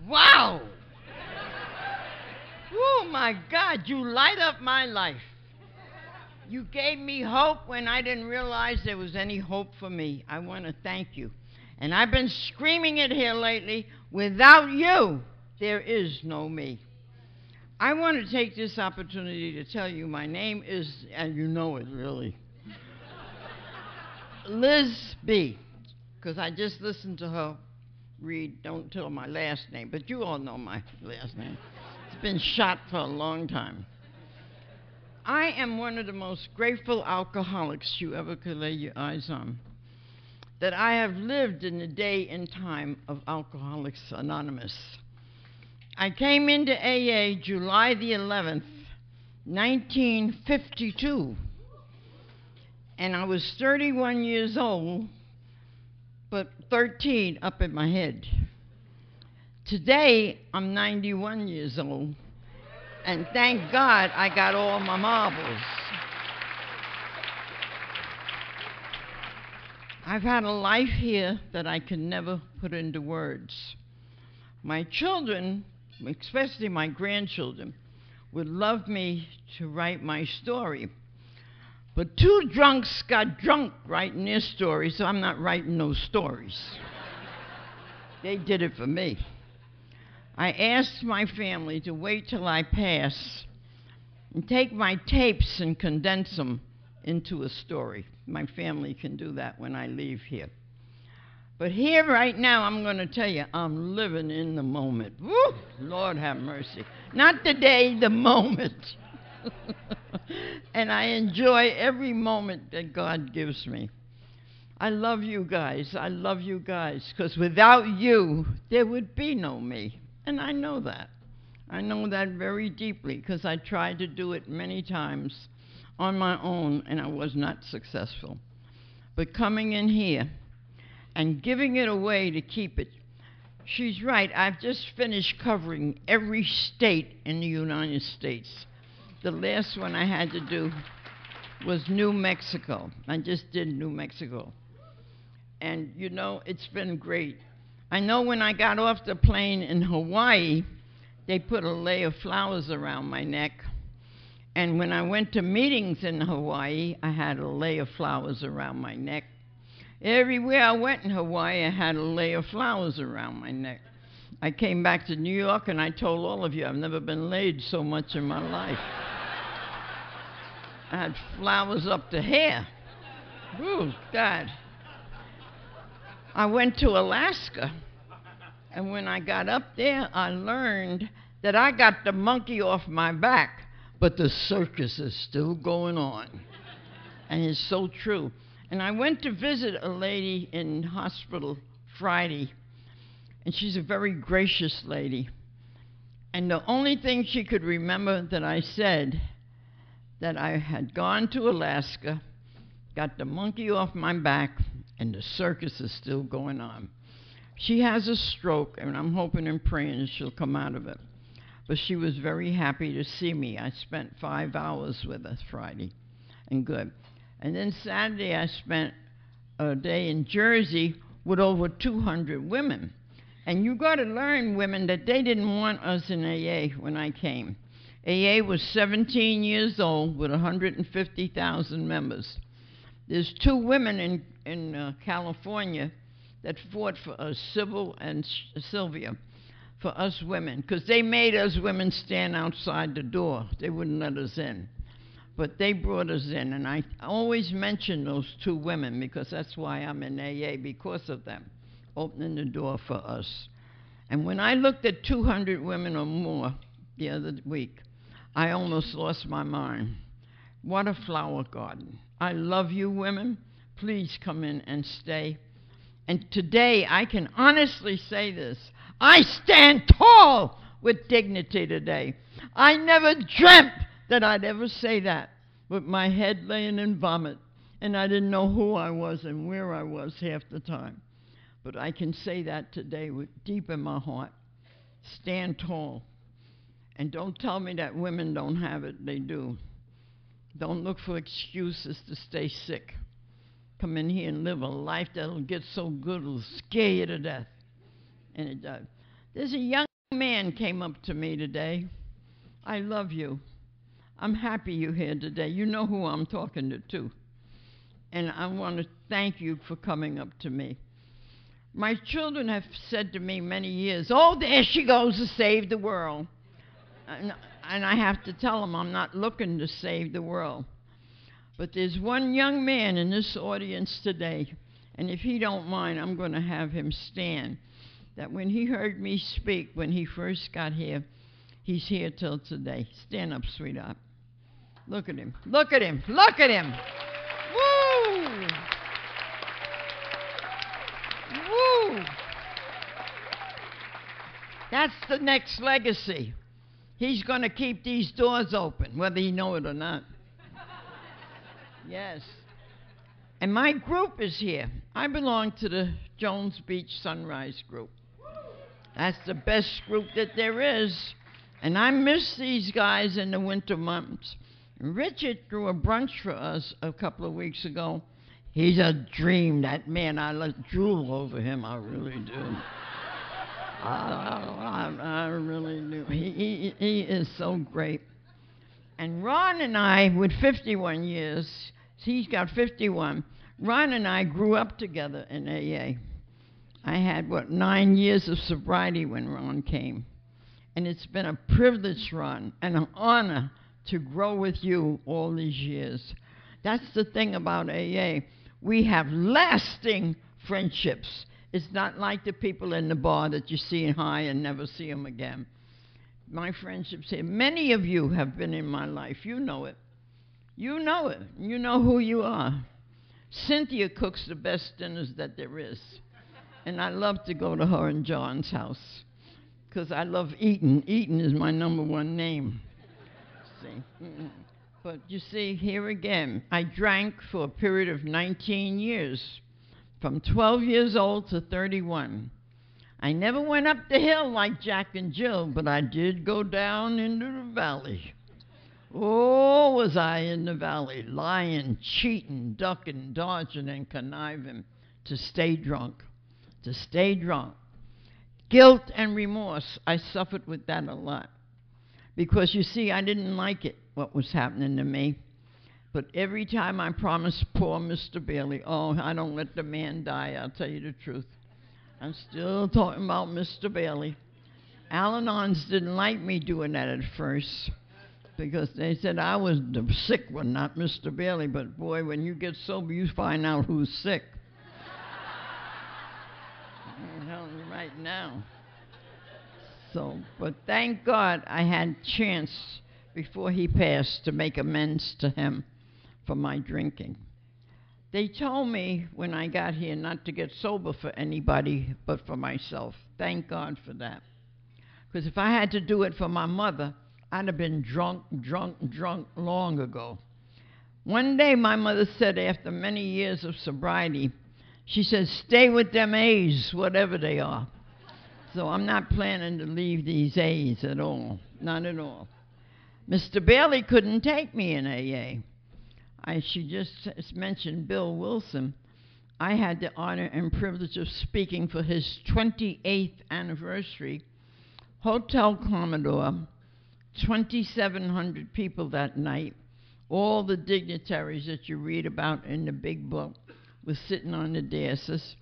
Wow! Oh my God, you light up my life. You gave me hope when I didn't realize there was any hope for me. I want to thank you. And I've been screaming it here lately, without you, there is no me. I want to take this opportunity to tell you my name is, and you know it really, Liz B. Because I just listened to her read, don't tell my last name, but you all know my last name. It's been shot for a long time. I am one of the most grateful alcoholics you ever could lay your eyes on. That I have lived in the day and time of Alcoholics Anonymous. I came into AA July the 11th, 1952, and I was 31 years old, but 13 up in my head. Today, I'm 91 years old, and thank God I got all my marbles. I've had a life here that I can never put into words. My children, especially my grandchildren, would love me to write my story. But two drunks got drunk writing their story, so I'm not writing no stories. They did it for me. I asked my family to wait till I pass and take my tapes and condense them into a story. My family can do that when I leave here. But here right now, I'm going to tell you, I'm living in the moment. Woo! Lord have mercy. Not the day, the moment. And I enjoy every moment that God gives me. I love you guys. I love you guys. Because without you, there would be no me. And I know that. I know that very deeply because I tried to do it many times on my own and I was not successful. But coming in here and giving it away to keep it. She's right. I've just finished covering every state in the United States. The last one I had to do was New Mexico. I just did New Mexico. And, you know, it's been great. I know when I got off the plane in Hawaii, they put a layer of flowers around my neck. And when I went to meetings in Hawaii, I had a layer of flowers around my neck. Everywhere I went in Hawaii, I had a layer of flowers around my neck. I came back to New York and I told all of you, I've never been laid so much in my life. I had flowers up to here. Ooh, God. I went to Alaska, and when I got up there, I learned that I got the monkey off my back, but the circus is still going on. And it's so true. And I went to visit a lady in hospital Friday, and she's a very gracious lady. And the only thing she could remember that I said, that I had gone to Alaska, got the monkey off my back, and the circus is still going on. She has a stroke, and I'm hoping and praying that she'll come out of it. But she was very happy to see me. I spent 5 hours with her Friday, and good. And then Saturday, I spent a day in Jersey with over 200 women. And you got to learn, women, that they didn't want us in AA when I came. AA was 17 years old with 150,000 members. There's 2 women in California that fought for us, Sybil and Sylvia, for us women, because they made us women stand outside the door. They wouldn't let us in. But they brought us in, and I always mention those 2 women because that's why I'm in AA, because of them, opening the door for us. And when I looked at 200 women or more the other week, I almost lost my mind. What a flower garden. I love you women. Please come in and stay. And today, I can honestly say this. I stand tall with dignity today. I never dreamt that I'd ever say that, with my head laying in vomit, and I didn't know who I was and where I was half the time. But I can say that today with deep in my heart. Stand tall. And don't tell me that women don't have it. They do. Don't look for excuses to stay sick. Come in here and live a life that'll get so good it'll scare you to death. And it does. There's a young A man came up to me today. I love you. I'm happy you're here today. You know who I'm talking to, too. And I want to thank you for coming up to me. My children have said to me many years, oh, there she goes to save the world. And I have to tell them I'm not looking to save the world. But there's one young man in this audience today, and if he don't mind, I'm going to have him stand, that when he heard me speak when he first got here, he's here till today. Stand up, sweetheart. Look at him. Look at him. Look at him. Woo! Woo! That's the next legacy. He's going to keep these doors open, whether you know it or not. Yes. And my group is here. I belong to the Jones Beach Sunrise Group. That's the best group that there is. And I miss these guys in the winter months. Richard threw a brunch for us a couple of weeks ago. He's a dream, that man. I drool over him, I really do. I really do. He is so great. And Ron and I, with 51 years, he's got 51, Ron and I grew up together in AA. I had, 9 years of sobriety when Ron came. And it's been a privilege, Ron, and an honor to grow with you all these years. That's the thing about AA. We have lasting friendships. It's not like the people in the bar that you see high and never see them again. My friendships here, many of you have been in my life. You know it. You know it. You know who you are. Cynthia cooks the best dinners that there is. And I love to go to her and John's house because I love eating. Eating is my #1 name. See? But you see, here again, I drank for a period of 19 years, from 12 years old to 31. I never went up the hill like Jack and Jill, but I did go down into the valley. Oh, was I in the valley, lying, cheating, ducking, dodging, and conniving to stay drunk, to stay drunk. Guilt and remorse, I suffered with that a lot. Because, you see, I didn't like it, what was happening to me. But every time I promised poor Mr. Bailey, oh, I don't let the man die, I'll tell you the truth. I'm still talking about Mr. Bailey. Al-Anons didn't like me doing that at first because they said I was the sick one, not Mr. Bailey. But, boy, when you get sober, you find out who's sick. I'm telling you right now. So, but thank God I had a chance before he passed to make amends to him for my drinking. They told me when I got here not to get sober for anybody but for myself. Thank God for that. Because if I had to do it for my mother, I'd have been drunk long ago. One day my mother said, after many years of sobriety, she said, stay with them A's, whatever they are. So I'm not planning to leave these A's at all, not at all. Mr. Bailey couldn't take me in AA. She just mentioned Bill Wilson. I had the honor and privilege of speaking for his 28th anniversary. Hotel Commodore, 2,700 people that night. All the dignitaries that you read about in the big book were sitting on the daises.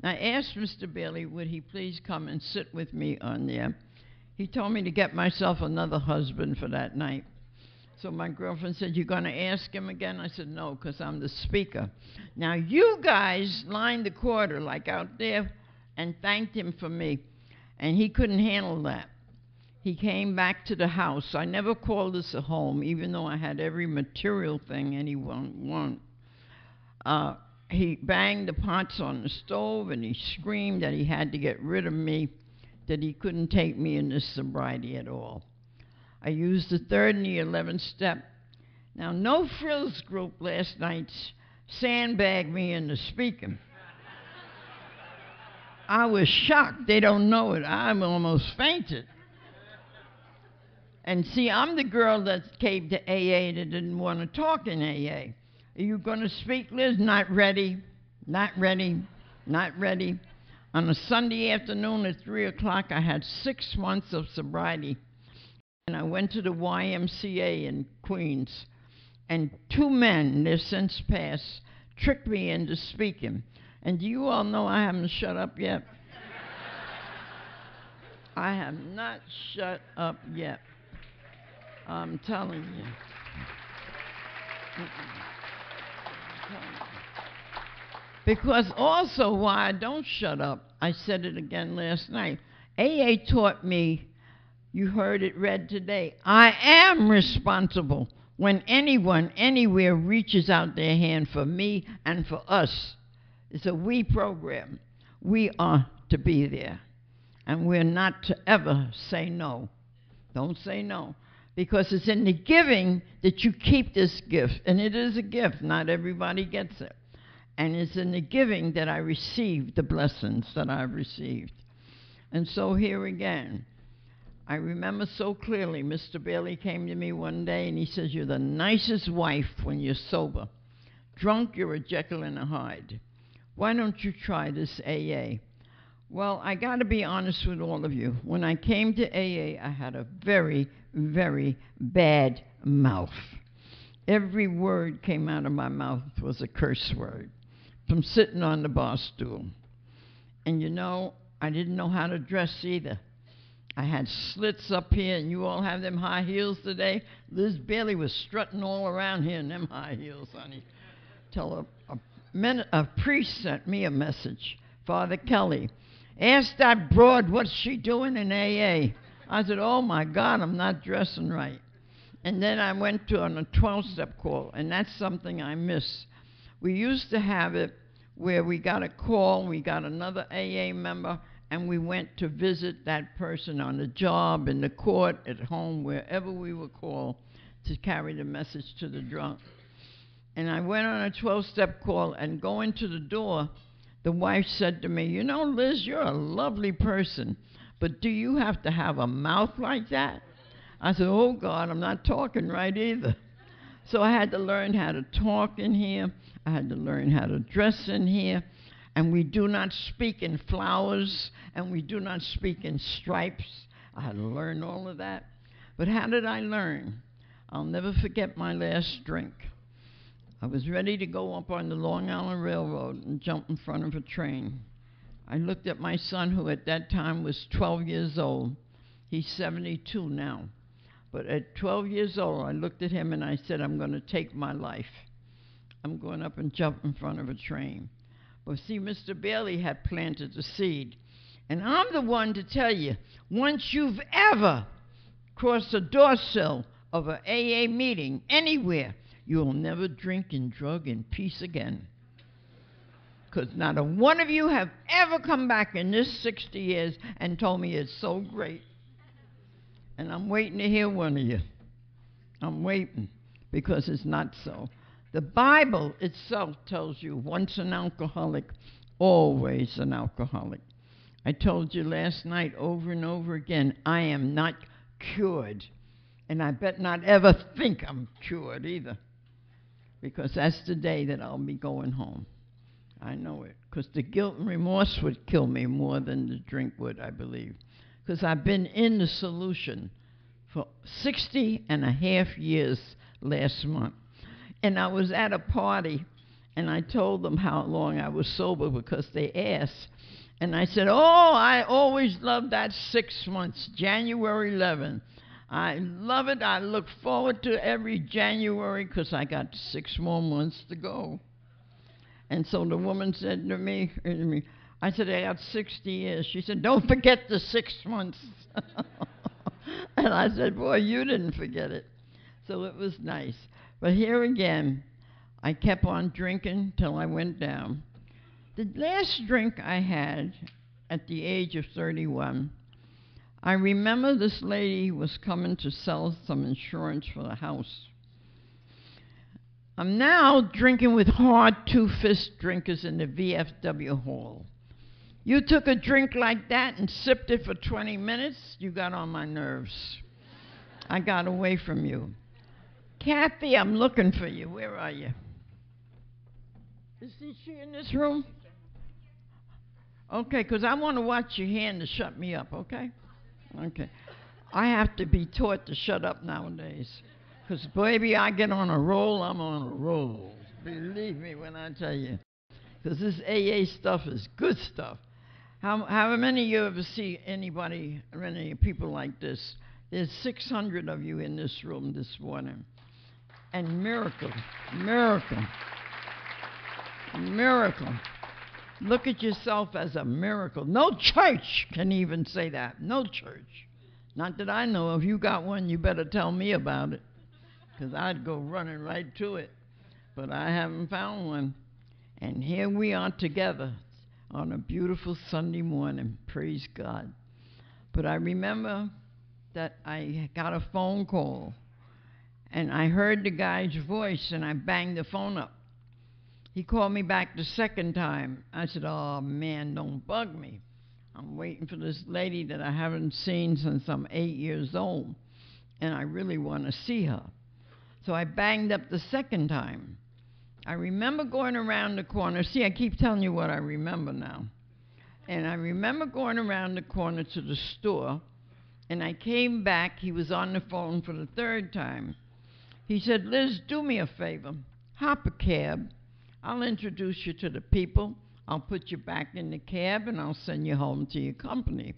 I asked Mr. Bailey, would he please come and sit with me on there. He told me to get myself another husband for that night. So my girlfriend said, you're going to ask him again? I said, no, because I'm the speaker. Now, you guys lined the quarter, like out there, and thanked him for me. And he couldn't handle that. He came back to the house. I never called this a home, even though I had every material thing anyone want. He banged the pots on the stove, and he screamed that he had to get rid of me, that he couldn't take me in this sobriety at all. I used the 3rd and the 11th step. Now, No Frills group last night sandbagged me into speaking. I was shocked. They don't know it. I almost fainted. And see, I'm the girl that came to AA that didn't want to talk in AA. Are you going to speak, Liz? Not ready. Not ready. Not ready. On a Sunday afternoon at 3 o'clock, I had 6 months of sobriety. And I went to the YMCA in Queens. And 2 men, they've since passed, tricked me into speaking. And do you all know I haven't shut up yet? I have not shut up yet. I'm telling you. Because also why I don't shut up, I said it again last night. AA taught me, you heard it read today, I am responsible when anyone, anywhere reaches out their hand for me and for us. It's a we program. We are to be there. And we're not to ever say no. Don't say no. Because it's in the giving that you keep this gift. And it is a gift. Not everybody gets it. And it's in the giving that I receive the blessings that I've received. And so here again, I remember so clearly, Mr. Bailey came to me one day and he says, you're the nicest wife when you're sober. Drunk, you're a Jekyll and a Hyde. Why don't you try this AA? Well, I got to be honest with all of you. When I came to AA, I had a very, very bad mouth. Every word came out of my mouth was a curse word from sitting on the bar stool. And you know, I didn't know how to dress either. I had slits up here, and you all have them high heels today. Liz Bailey was strutting all around here in them high heels, honey. Till a priest sent me a message, Father Kelly. Ask that broad what's she doing in AA. I said, oh my God, I'm not dressing right. And then I went on a 12-step call, and that's something I miss. We used to have it where we got a call, we got another AA member, and we went to visit that person on the job, in the court, at home, wherever we were called to carry the message to the drunk. And I went on a 12-step call, and going to the door, the wife said to me, you know, Liz, you're a lovely person, but do you have to have a mouth like that? I said, oh, God, I'm not talking right either. So I had to learn how to talk in here. I had to learn how to dress in here. And we do not speak in flowers, and we do not speak in stripes. I had to learn all of that. But how did I learn? I'll never forget my last drink. I was ready to go up on the Long Island Railroad and jump in front of a train. I looked at my son, who at that time was 12 years old. He's 72 now. But at 12 years old, I looked at him and I said, I'm going to take my life. I'm going up and jump in front of a train. But see, Mr. Bailey had planted the seed. And I'm the one to tell you, once you've ever crossed a door sill of an AA meeting anywhere, you'll never drink and drug in peace again. Because not a one of you have ever come back in this 60 years and told me it's so great. And I'm waiting to hear one of you. I'm waiting, because it's not so. The Bible itself tells you once an alcoholic, always an alcoholic. I told you last night over and over again, I am not cured. And I bet not ever think I'm cured either. Because that's the day that I'll be going home. I know it. Because the guilt and remorse would kill me more than the drink would, I believe. Because I've been in the solution for 60 and a half years last month. And I was at a party, and I told them how long I was sober because they asked. And I said, oh, I always loved that 6 months, January 11th. I love it. I look forward to every January because I got 6 more months to go. And so the woman said to me, I said, I got 60 years. She said, don't forget the 6 months. And I said, boy, you didn't forget it. So it was nice. But here again, I kept on drinking till I went down. The last drink I had at the age of 31, I remember this lady was coming to sell some insurance for the house. I'm now drinking with hard two-fist drinkers in the VFW hall. You took a drink like that and sipped it for 20 minutes, you got on my nerves. I got away from you. Kathy, I'm looking for you. Where are you? Is she in this room? Okay, 'cause I want to watch your hand to shut me up, okay? Okay. I have to be taught to shut up nowadays. 'Cause, baby, I get on a roll, I'm on a roll. Believe me when I tell you. 'Cause this AA stuff is good stuff. How many of you ever see anybody, or any people like this? There's 600 of you in this room this morning. And miracle, miracle, miracle. Look at yourself as a miracle. No church can even say that. No church. Not that I know of. You got one, you better tell me about it. 'Cause I'd go running right to it. But I haven't found one. And here we are together on a beautiful Sunday morning. Praise God. But I remember that I got a phone call. And I heard the guy's voice, and I banged the phone up. He called me back the second time. I said, oh, man, don't bug me. I'm waiting for this lady that I haven't seen since I'm 8 years old, and I really want to see her. So I banged up the second time. I remember going around the corner. See, I keep telling you what I remember now. And I remember going around the corner to the store, and I came back. He was on the phone for the third time. He said, Liz, do me a favor. Hop a cab. I'll introduce you to the people. I'll put you back in the cab, and I'll send you home to your company.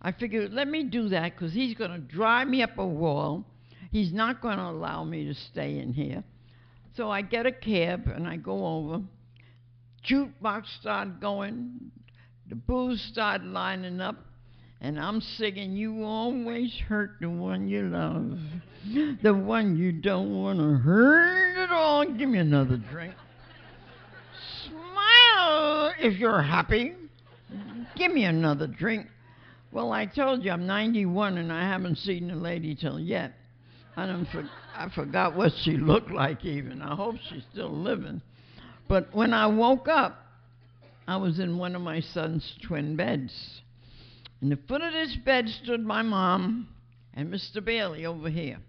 I figured, let me do that, because he's going to drive me up a wall. He's not going to allow me to stay in here. So I get a cab, and I go over. Jukebox started going. The booze started lining up. And I'm singing, you always hurt the one you love. The one you don't want to hurt at all. Give me another drink. Smile if you're happy. Give me another drink. Well, I told you I'm 91 and I haven't seen the lady till yet. I forgot what she looked like even. I hope she's still living. But when I woke up, I was in one of my son's twin beds. In the foot of this bed stood my mom and Mr. Bailey over here.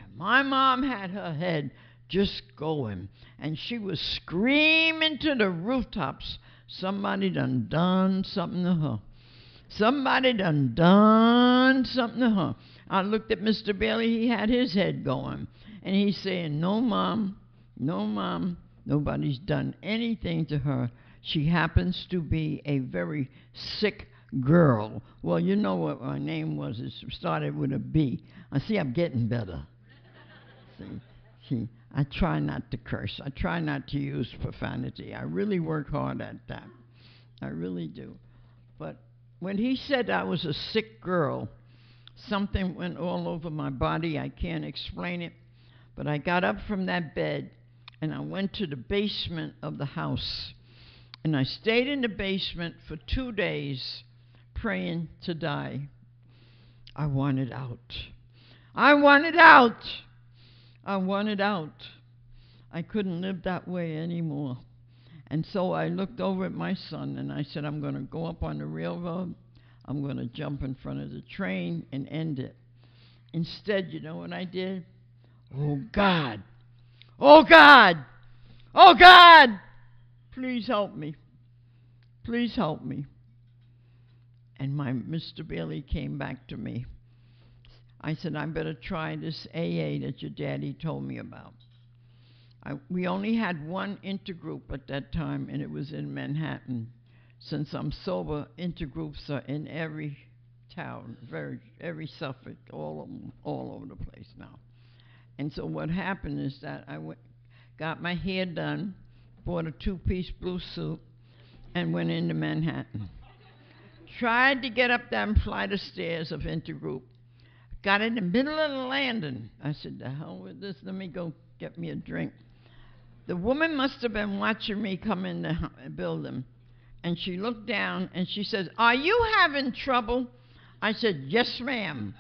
And my mom had her head just going, and she was screaming to the rooftops, somebody done something to her. Somebody done something to her. I looked at Mr. Bailey, he had his head going, and he's saying, no, Mom, nobody's done anything to her. She happens to be a very sick girl. Well, you know what my name was. It started with a B. I see I'm getting better. See, I try not to curse. I try not to use profanity. I really work hard at that. I really do. But when he said I was a sick girl, something went all over my body. I can't explain it. But I got up from that bed, and I went to the basement of the house. And I stayed in the basement for 2 days, praying to die. I wanted out. I wanted out. I wanted out. I couldn't live that way anymore. And so I looked over at my son and I said, I'm going to go up on the railroad. I'm going to jump in front of the train and end it. Instead, you know what I did? Oh, God. Oh, God. Oh, God. Please help me. Please help me. And my Mr. Bailey came back to me. I said, I better try this AA that your daddy told me about. We only had one intergroup at that time, and it was in Manhattan. Since I'm sober, intergroups are in every town, every Suffolk, all over the place now. And so what happened is that I got my hair done, bought a 2-piece blue suit, and went into Manhattan. Tried to get up that flight of stairs of intergroup. Got in the middle of the landing. I said, the hell with this, let me go get me a drink. The woman must have been watching me come in the building. And she looked down and she says, are you having trouble? I said, yes, ma'am.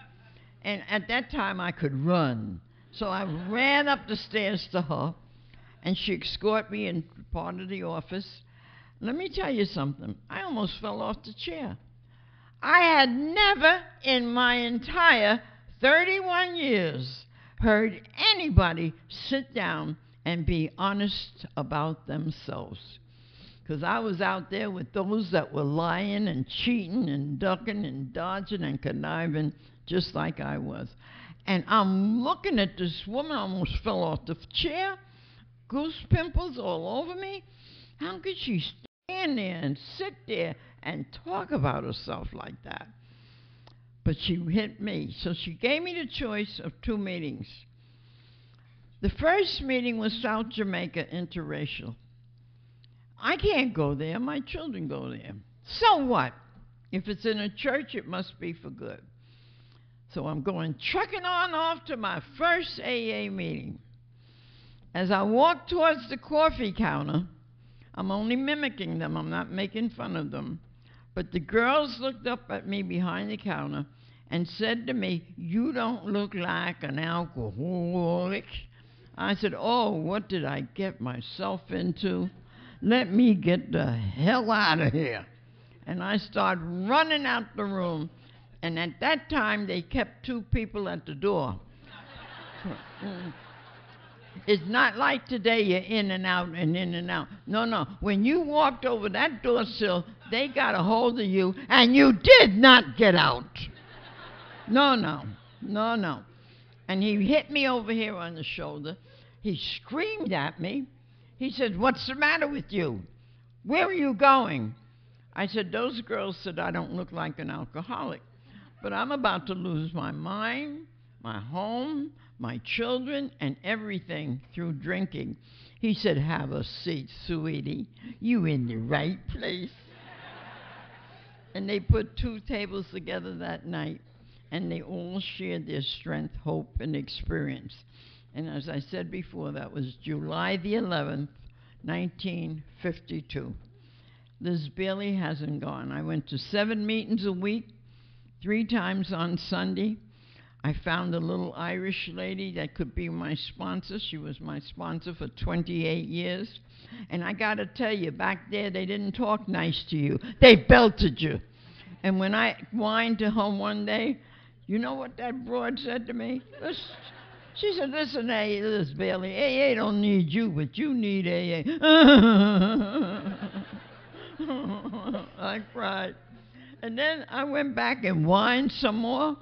And at that time I could run. So I ran up the stairs to her, and she escorted me in part of the office. Let me tell you something. I almost fell off the chair. I had never in my entire 31 years heard anybody sit down and be honest about themselves. because I was out there with those that were lying and cheating and ducking and dodging and conniving just like I was. And I'm looking at this woman, I almost fell off the chair, goose pimples all over me. How could she stand there and sit there and talk about herself like that? But she hit me. So she gave me the choice of 2 meetings. The first meeting was South Jamaica interracial. I can't go there. My children go there. So what? If it's in a church, it must be for good. So I'm going trucking on off to my first AA meeting. As I walk towards the coffee counter, I'm only mimicking them. I'm not making fun of them. But the girls looked up at me behind the counter and said to me, "You don't look like an alcoholic." I said, "Oh, what did I get myself into? Let me get the hell out of here." And I started running out the room. And at that time, they kept 2 people at the door. It's not like today, you're in and out and in and out. No. When you walked over that door sill, they got a hold of you, and you did not get out. No. And he hit me over here on the shoulder. He screamed at me. He said, "What's the matter with you? Where are you going?" I said, "Those girls said I don't look like an alcoholic, but I'm about to lose my mind, my home, my children, and everything through drinking." He said, "Have a seat, sweetie. You in the right place." And they put 2 tables together that night, and they all shared their strength, hope, and experience. And as I said before, that was July the 11th, 1952. Liz Bailey hasn't gone. I went to 7 meetings a week, 3 times on Sunday. I found a little Irish lady that could be my sponsor. She was my sponsor for 28 years. And I got to tell you, back there, they didn't talk nice to you. They belted you. And when I whined to home one day, you know what that broad said to me? She said, "Listen, hey, Liz Bailey, AA don't need you, but you need AA." I cried. And then I went back and whined some more.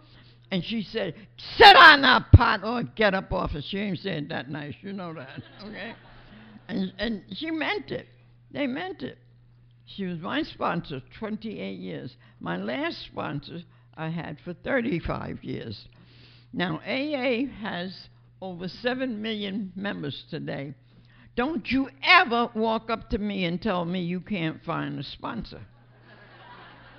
And she said, "Sit on that pot or get up off it." She ain't saying that nice, you know that, okay? And she meant it. They meant it. She was my sponsor 28 years. My last sponsor I had for 35 years. Now, AA has over 7 million members today. Don't you ever walk up to me and tell me you can't find a sponsor.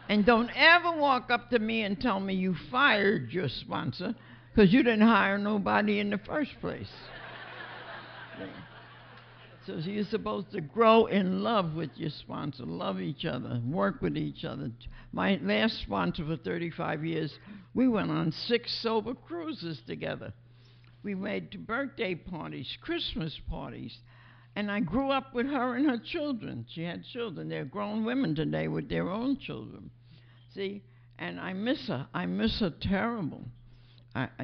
And don't ever walk up to me and tell me you fired your sponsor because you didn't hire nobody in the first place. So you're supposed to grow in love with your sponsor, love each other, work with each other. My last sponsor for 35 years, we went on 6 sober cruises together. We made birthday parties, Christmas parties. And I grew up with her and her children. She had children. They're grown women today with their own children. See, and I miss her. I miss her terrible.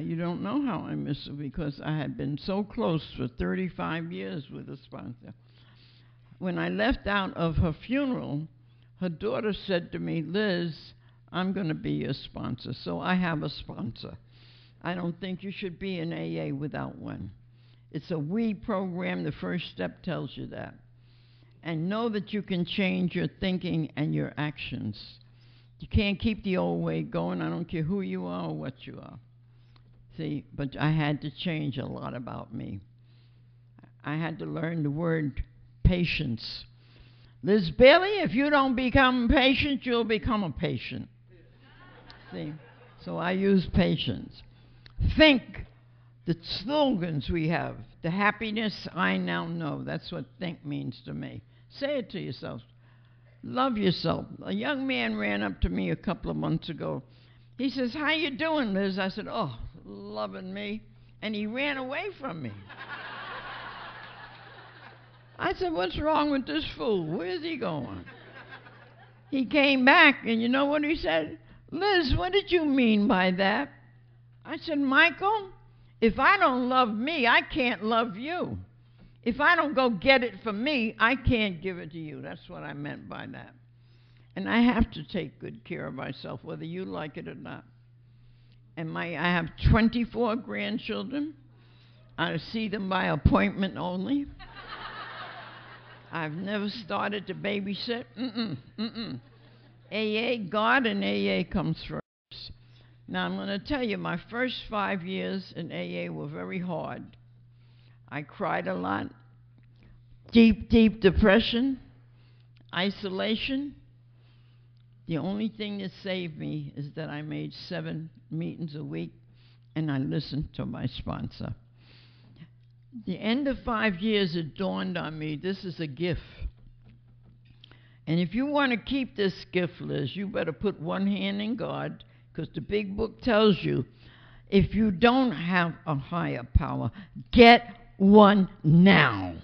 You don't know how I miss her because I had been so close for 35 years with a sponsor. When I left out of her funeral, her daughter said to me, "Liz, I'm going to be your sponsor." So I have a sponsor. I don't think you should be in AA without one. It's a we program. The first step tells you that. And know that you can change your thinking and your actions. You can't keep the old way going. I don't care who you are or what you are. See, but I had to change a lot about me. I had to learn the word patience. Liz Bailey, if you don't become patient, you'll become a patient. See, so I use patience. Think. The slogans we have, the happiness I now know. That's what think means to me. Say it to yourself. Love yourself. A young man ran up to me a couple of months ago. He says, "How you doing, Liz?" I said, "Oh, loving me." And he ran away from me. I said, "What's wrong with this fool? Where's he going?" He came back, and you know what he said? "Liz, what did you mean by that?" I said, "Michael, if I don't love me, I can't love you. If I don't go get it for me, I can't give it to you. That's what I meant by that. And I have to take good care of myself, whether you like it or not. And I have 24 grandchildren. I see them by appointment only. I've never started to babysit. AA, God and AA comes first. Now, I'm going to tell you, my first 5 years in AA were very hard. I cried a lot. Deep, deep depression, isolation. The only thing that saved me is that I made 7 meetings a week, and I listened to my sponsor. The end of 5 years, it dawned on me, this is a gift. And if you want to keep this gift, Liz, you better put one hand in God, because the big book tells you, if you don't have a higher power, get one now.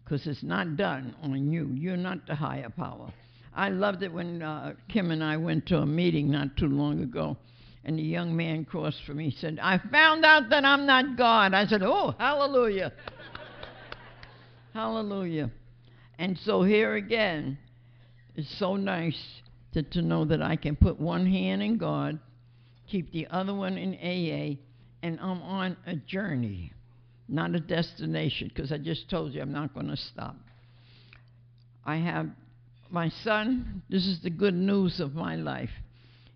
Because it's not done on you. You're not the higher power. I loved it when Kim and I went to a meeting not too long ago, and the young man across from me said, I found out that I'm not God. I said, oh, hallelujah. Hallelujah. And so here again, it's so nice to know that I can put one hand in God, keep the other one in AA, and I'm on a journey, not a destination, because I just told you I'm not going to stop. I have my son. This is the good news of my life.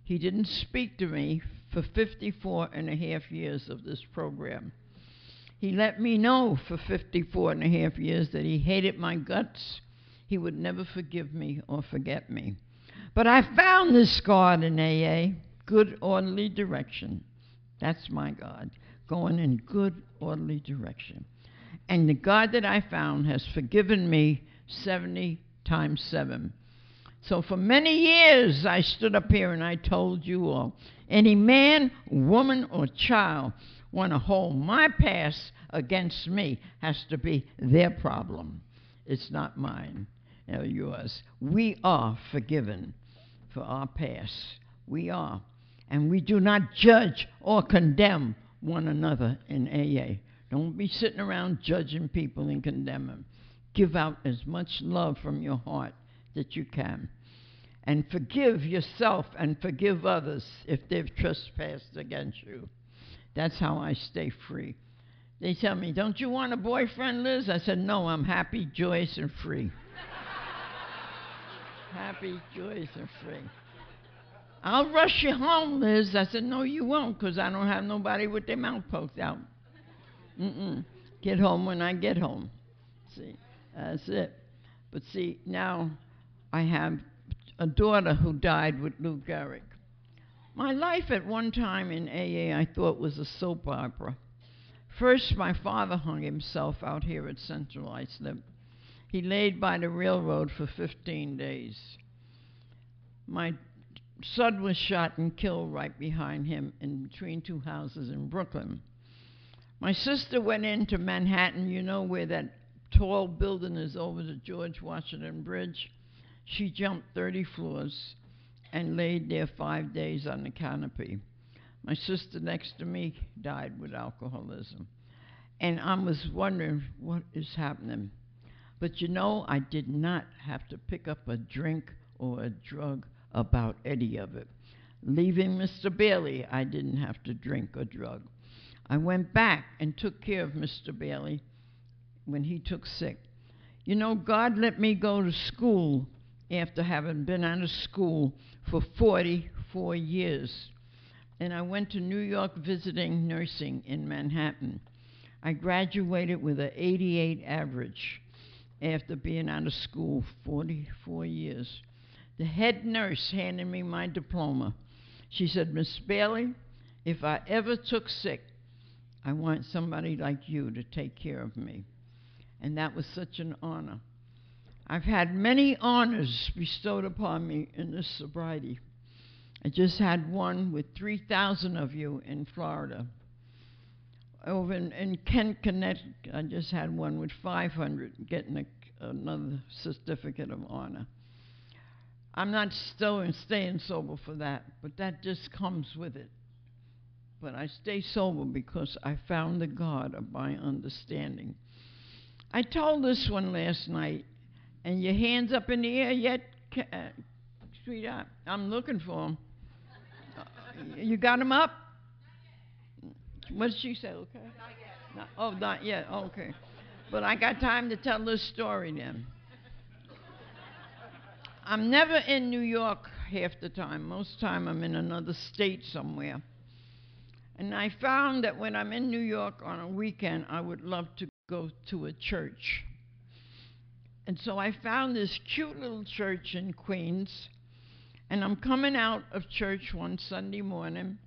He didn't speak to me for 54 and a half years of this program. He let me know for 54 and a half years that he hated my guts. He would never forgive me or forget me. But I found this God in AA, good, orderly direction. That's my God, going in good, orderly direction. And the God that I found has forgiven me 70 times 7. So for many years, I stood up here and I told you all, any man, woman, or child want to hold my past against me has to be their problem. It's not mine or yours. We are forgiven for our past. We are. And we do not judge or condemn one another in AA. Don't be sitting around judging people and condemning them. Give out as much love from your heart that you can. And forgive yourself and forgive others if they've trespassed against you. That's how I stay free. They tell me, don't you want a boyfriend, Liz? I said, no, I'm happy, joyous, and free. Happy, joyous, and free. I'll rush you home, Liz. I said, no, you won't, because I don't have nobody with their mouth poked out. Get home when I get home. See, that's it. But see, now I have a daughter who died with Lou Gehrig. My life at one time in AA I thought was a soap opera. First, my father hung himself out here at Central Islip. He laid by the railroad for 15 days. My son was shot and killed right behind him in between 2 houses in Brooklyn. My sister went into Manhattan, you know where that tall building is over the George Washington Bridge. She jumped 30 floors and laid there 5 days on the canopy. My sister next to me died with alcoholism. And I was wondering what is happening. But you know, I did not have to pick up a drink or a drug about any of it. Leaving Mr. Bailey, I didn't have to drink or drug. I went back and took care of Mr. Bailey when he took sick. You know, God let me go to school after having been out of school for 44 years. And I went to New York visiting nursing in Manhattan. I graduated with an 88 average after being out of school 44 years. The head nurse handed me my diploma. She said, Miss Bailey, if I ever took sick, I want somebody like you to take care of me. And that was such an honor. I've had many honors bestowed upon me in this sobriety. I just had one with 3,000 of you in Florida. Over in Kent, Connecticut, I just had one with 500 getting another certificate of honor. I'm not staying sober for that, but that just comes with it. But I stay sober because I found the God of my understanding. I told this one last night, and your hands up in the air yet, sweetheart? I'm looking for them. You got them up? What did she say? Okay. Not yet. Okay. But I got time to tell this story then. I'm never in New York half the time. Most time I'm in another state somewhere. And I found that when I'm in New York on a weekend, I would love to go to a church. And so I found this cute little church in Queens. And I'm coming out of church one Sunday morning.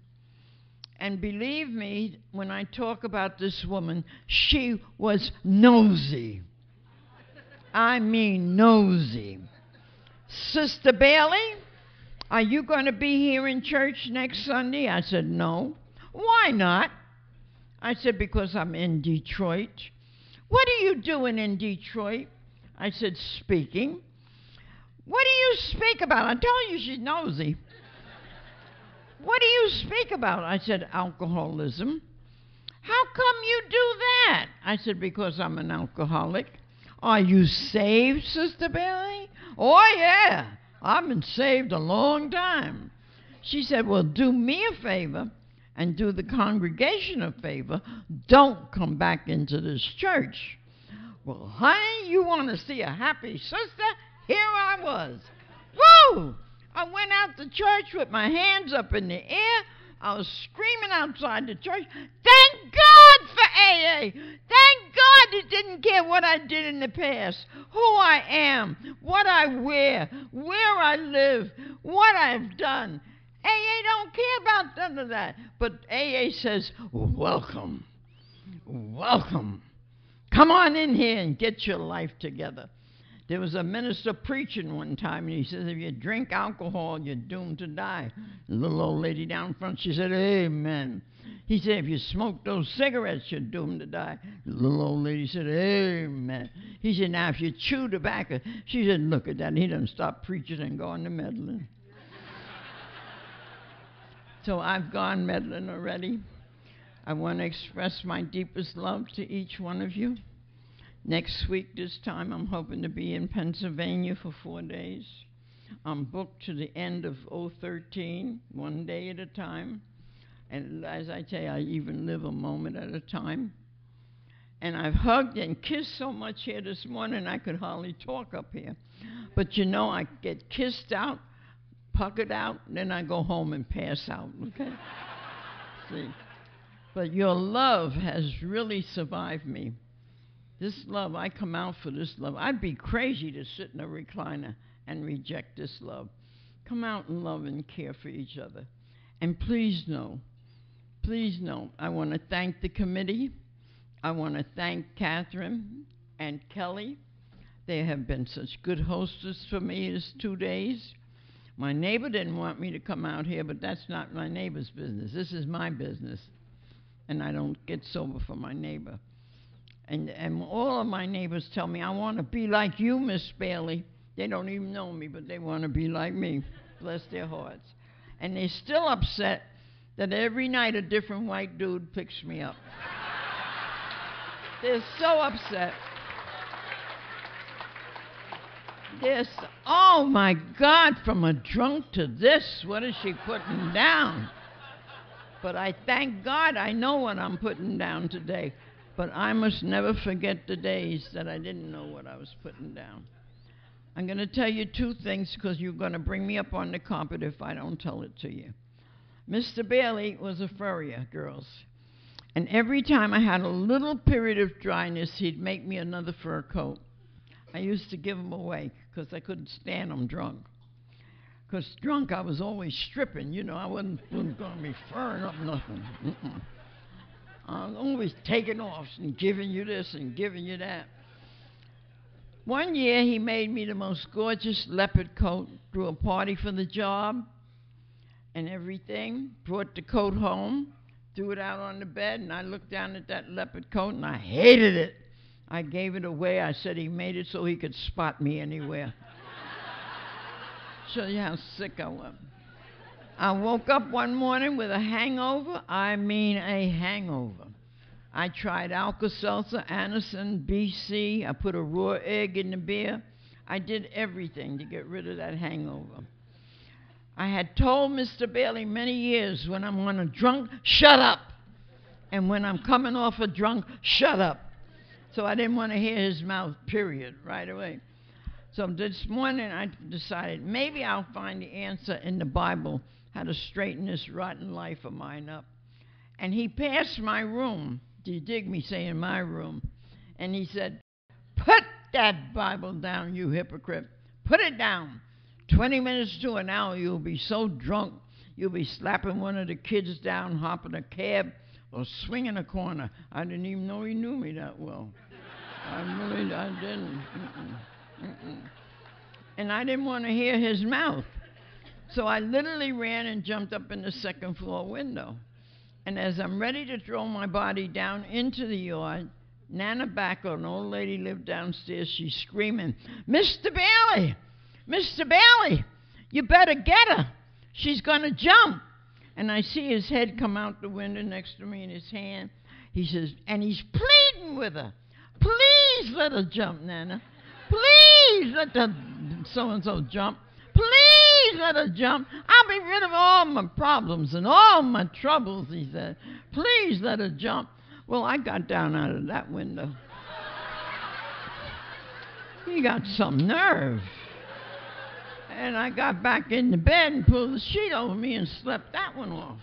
And believe me, when I talk about this woman, she was nosy. I mean nosy. Sister Bailey, are you going to be here in church next Sunday? I said, no. Why not? I said, because I'm in Detroit. What are you doing in Detroit? I said, speaking. What do you speak about? I told you she's nosy. What do you speak about? I said, alcoholism. How come you do that? I said, because I'm an alcoholic. Are you saved, Sister Bailey? Oh, yeah. I've been saved a long time. She said, well, do me a favor and do the congregation a favor. Don't come back into this church. Well, honey, you want to see a happy sister? Here I was. Woo! I went out to church with my hands up in the air. I was screaming outside the church, thank God for AA. Thank God it didn't care what I did in the past, who I am, what I wear, where I live, what I've done. AA don't care about none of that. But AA says, welcome, welcome. Come on in here and get your life together. There was a minister preaching one time, and he says, if you drink alcohol, you're doomed to die. The little old lady down front, she said, amen. He said, if you smoke those cigarettes, you're doomed to die. The little old lady said, amen. He said, now, if you chew tobacco, she said, look at that. He doesn't stop preaching and going to meddling. So I've gone meddling already. I want to express my deepest love to each one of you. Next week, this time, I'm hoping to be in Pennsylvania for 4 days. I'm booked to the end of 2013, 1 day at a time. And as I tell you, I even live a moment at a time. And I've hugged and kissed so much here this morning, I could hardly talk up here. But you know, I get kissed out, puckered out, and then I go home and pass out, okay? See? But your love has really survived me. This love, I come out for this love. I'd be crazy to sit in a recliner and reject this love. Come out and love and care for each other. And please know, I want to thank the committee. I want to thank Catherine and Kelly. They have been such good hostess for me these 2 days. My neighbor didn't want me to come out here, but that's not my neighbor's business. This is my business. And I don't get sober for my neighbor. And all of my neighbors tell me, I want to be like you, Miss Bailey. They don't even know me, but they want to be like me. Bless their hearts. And they're still upset that every night a different white dude picks me up. They're so upset. Oh, my God, from a drunk to this, what is she putting down? But I thank God I know what I'm putting down today. But I must never forget the days that I didn't know what I was putting down. I'm going to tell you 2 things because you're going to bring me up on the carpet if I don't tell it to you. Mr. Bailey was a furrier, girls. And every time I had a little period of dryness, he'd make me another fur coat. I used to give them away because I couldn't stand them drunk. Because drunk, I was always stripping. You know, I wasn't going to be furring up nothing. I was always taking off and giving you this and giving you that. One year, he made me the most gorgeous leopard coat, threw a party for the job and everything, brought the coat home, threw it out on the bed, and I looked down at that leopard coat, and I hated it. I gave it away. I said he made it so he could spot me anywhere. Show you how sick I was. I woke up one morning with a hangover. I mean a hangover. I tried Alka-Seltzer, Anacin, BC. I put a raw egg in the beer. I did everything to get rid of that hangover. I had told Mr. Bailey many years, when I'm on a drunk, shut up. And when I'm coming off a drunk, shut up. So I didn't want to hear his mouth, period, right away. So this morning I decided maybe I'll find the answer in the Bible, how to straighten this rotten life of mine up. And he passed my room. Do you dig me saying my room? And he said, put that Bible down, you hypocrite. Put it down. 20 minutes to an hour, you'll be so drunk, you'll be slapping one of the kids down, hopping a cab, or swinging a corner. I didn't even know he knew me that well. I didn't. And I didn't want to hear his mouth. So I literally ran and jumped up in the second floor window. And as I'm ready to throw my body down into the yard, Nana Backer, an old lady, lived downstairs. She's screaming, Mr. Bailey! Mr. Bailey! You better get her! She's going to jump! And I see his head come out the window next to me in his hand. He says, and he's pleading with her. Please let her jump, Nana. Please let the so-and-so jump. Please let her jump. I'll be rid of all my problems and all my troubles, he said. Please let her jump. Well, I got down out of that window. He got some nerve. And I got back in the bed and pulled the sheet over me and slept that one off.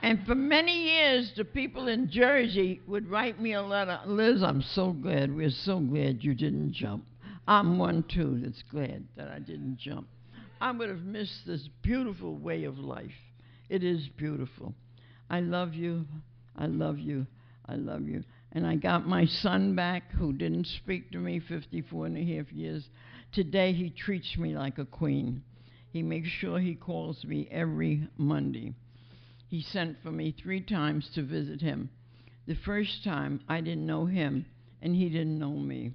And for many years, the people in Jersey would write me a letter. Liz, I'm so glad. We're so glad you didn't jump. I'm one, too, that's glad that I didn't jump. I would have missed this beautiful way of life. It is beautiful. I love you. I love you. I love you. And I got my son back, who didn't speak to me 54 and a half years. Today, he treats me like a queen. He makes sure he calls me every Monday. He sent for me 3 times to visit him. The first time, I didn't know him, and he didn't know me.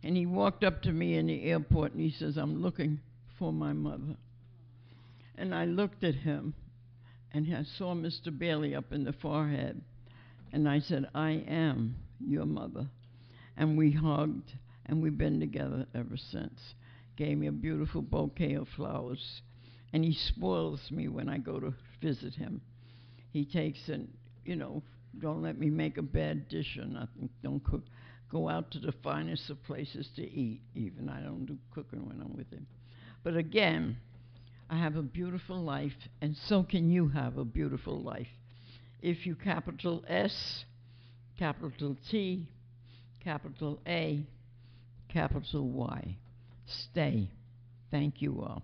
And he walked up to me in the airport, and he says, I'm looking for my mother. And I looked at him, and I saw Mr. Bailey up in the forehead. And I said, I am your mother. And we hugged, and we've been together ever since. Gave me a beautiful bouquet of flowers. And he spoils me when I go to visit him. He takes and, don't let me make a bad dish or nothing. Don't cook. Go out to the finest of places to eat, even. I don't do cooking when I'm with him. But again, I have a beautiful life, and so can you have a beautiful life. If you capital S, capital T, capital A, capital Y. Stay. Thank you all.